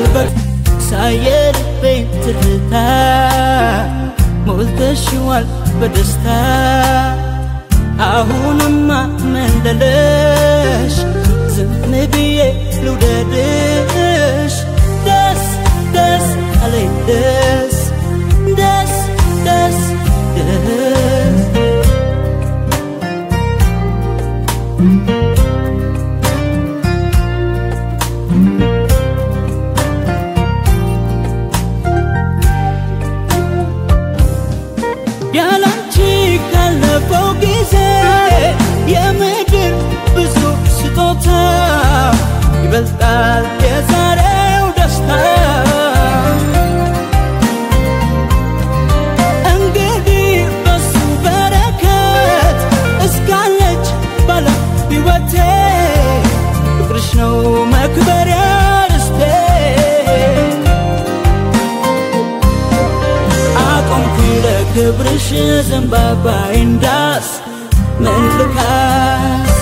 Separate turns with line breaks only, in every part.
قلبك ساير بين ترتا ملتشوال بدستا أهونما مندلش زنبيه لوددش دس دس علي دس دس دس دس ያላንቺ ካለፈው ጊዜ የምድር ብዙ ስጦታ ይበልጣል የዛሬው ደስታ እንግዲህ በሱ በረከት እስካለች ባለ ሕይወቴ ፍቅርሽ ነው መክበሪያ ርስቴ ክብርሽ ዘንባባ እንዳስ መልካስ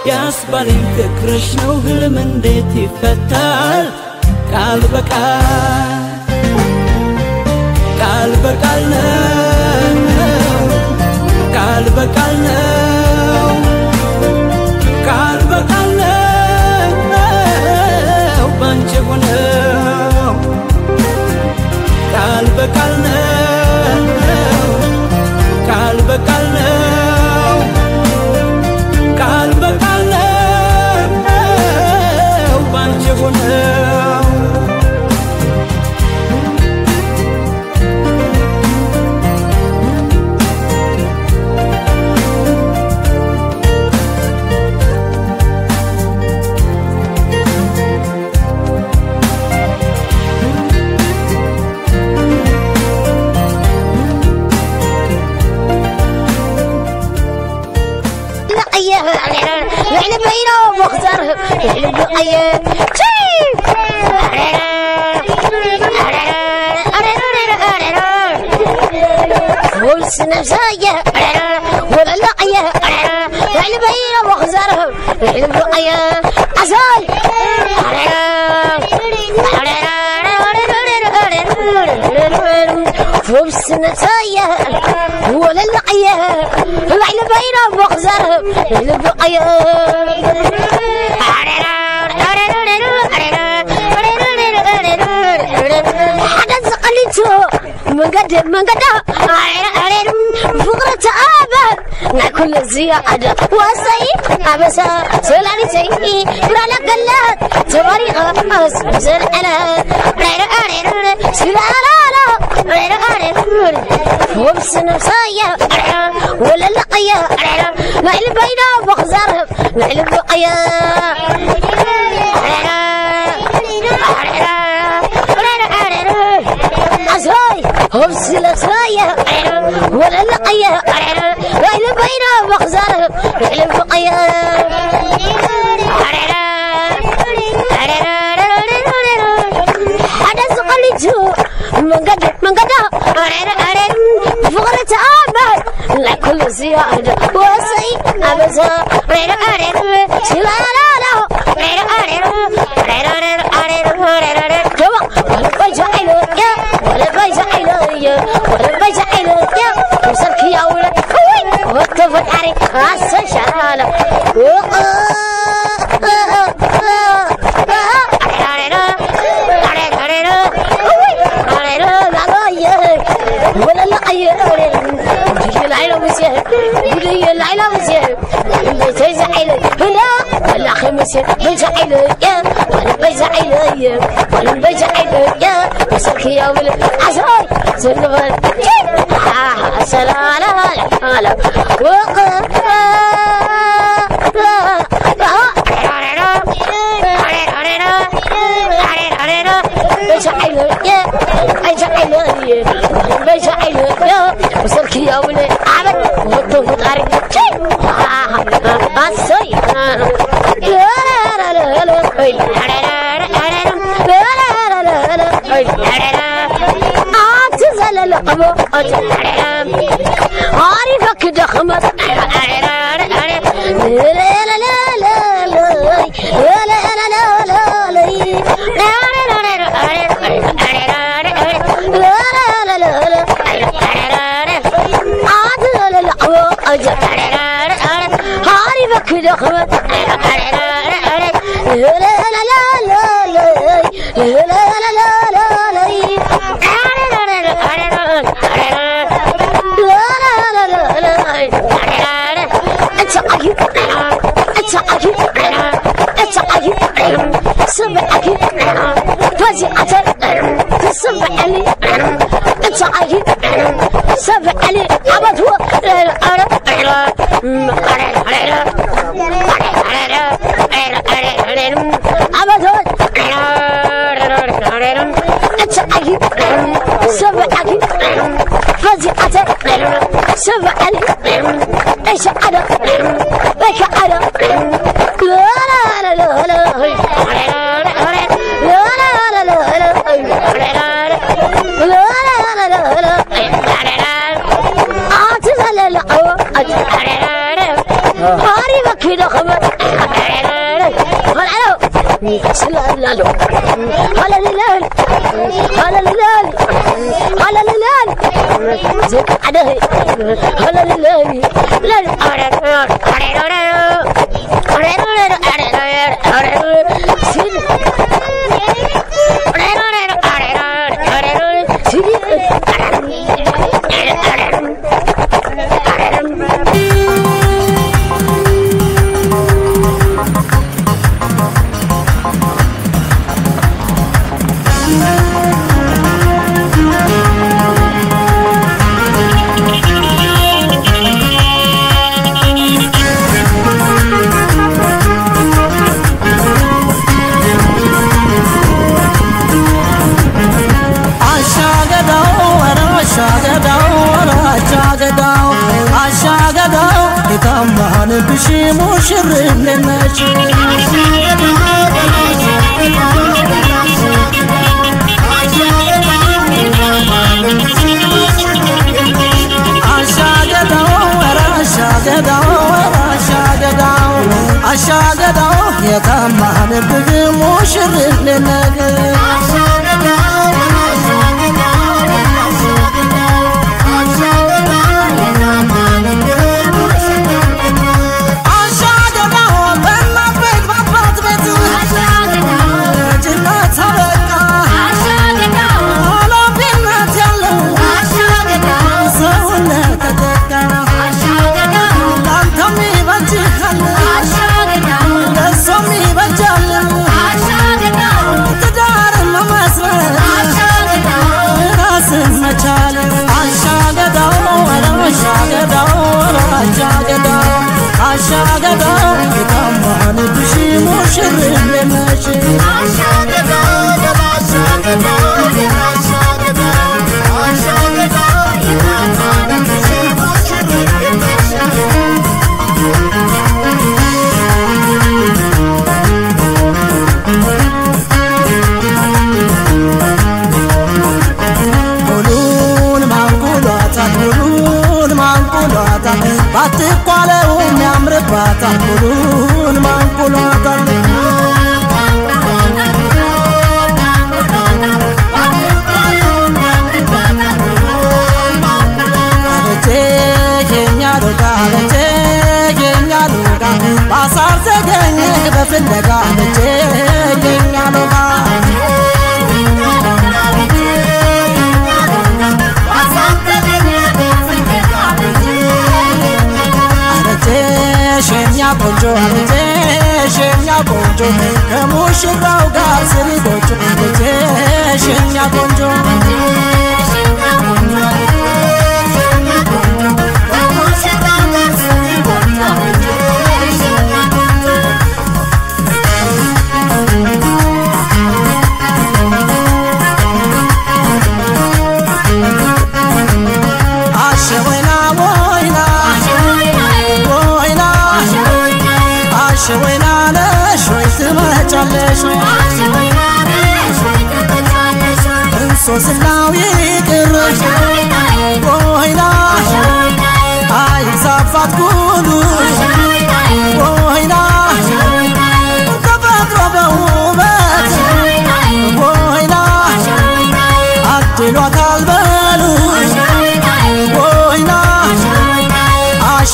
ያስባልኝ ፍቅርሽ ነው ህልም እንዴት ይፈታል ቃል በቃል ነው ቃል በቃል ነው ቃል በቃል ነው ባንቺ ሆነው ቃል በቃል ነው ቃል በቃል ነው ቃል በቃል ነው ባንቺ ሆነው
يعني بينه وخسره يحلب القيد والسنة ساية ولا لقية يعني بينه وخسره يحلب القيد عساي والسنة ساية ولا لقية يعني بينه وخسره يحلب القيد من قد فقرة آبا ناكل الزيادة وصي أبسا سلاني سيئي برانا قلات تباريغا أسبسر أنا سلالا وبسنا مسايا ولا لقيا نعلم بينا وخزارهم نعلم بقيا عزاي هم سلسايا ولا لقيا نعلم بينا وخزارهم نعلم بقيا من قد فقرة آبا لا كل زيادة وصي أبسا سلالا ولا بيجعل يا وصلك يا ولد واتفق عليك عسى شرالا ولا لقيا العيلة مسير بدي العيلة مسير بيزعل هنا ولا خمسة بيزعل يا ولا بيزعل يا ولا بيزعل يا وصلك يا ولد عزاي سلمان سلام على بيزعل يا وصلك يا ولد عبد وطفت عرق الصي اعتزل القمر عارفك دخمت لا لا لا لا لا لا لا لا لا كده خمس لا لا لا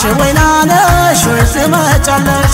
شوينا نشوي سمعت على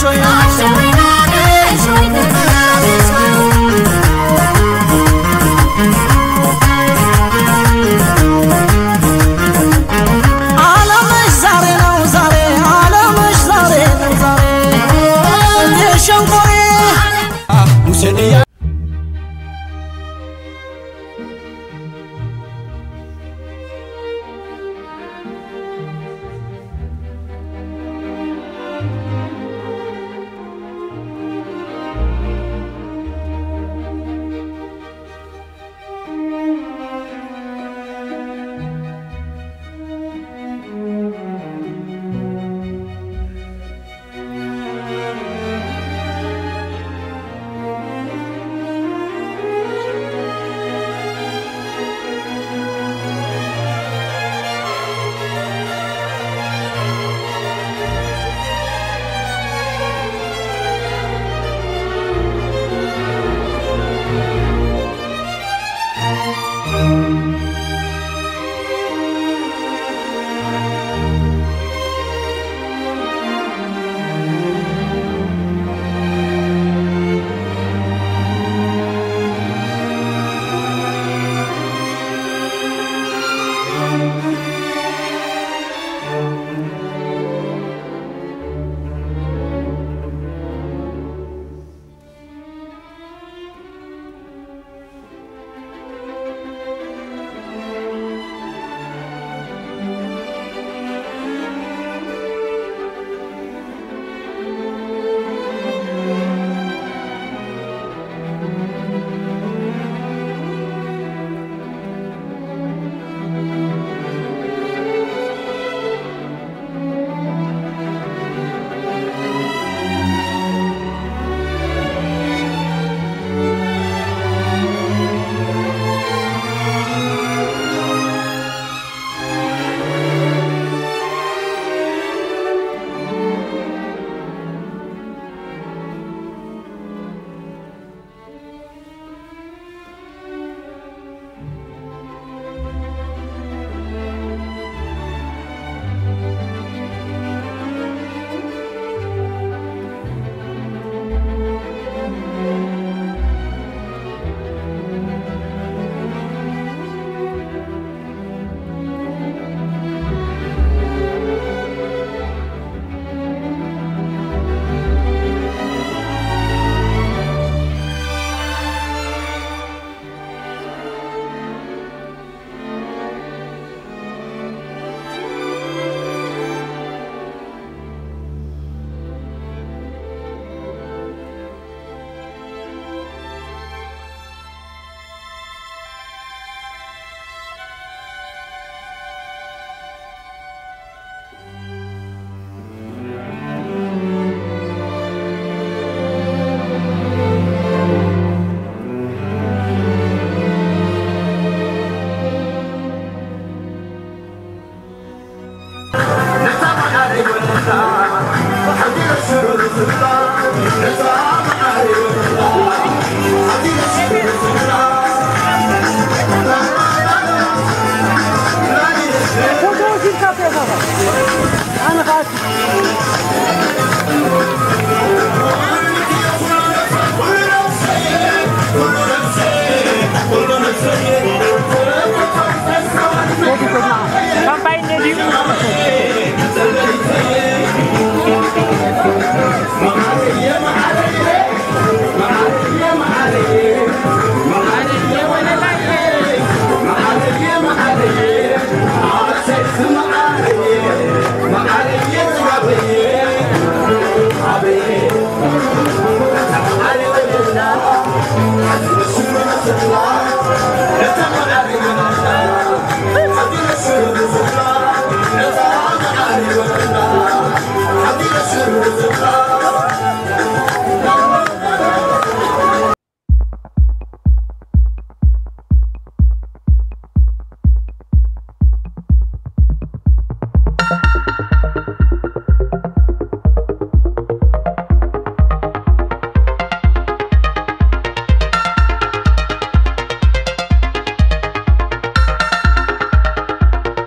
I'm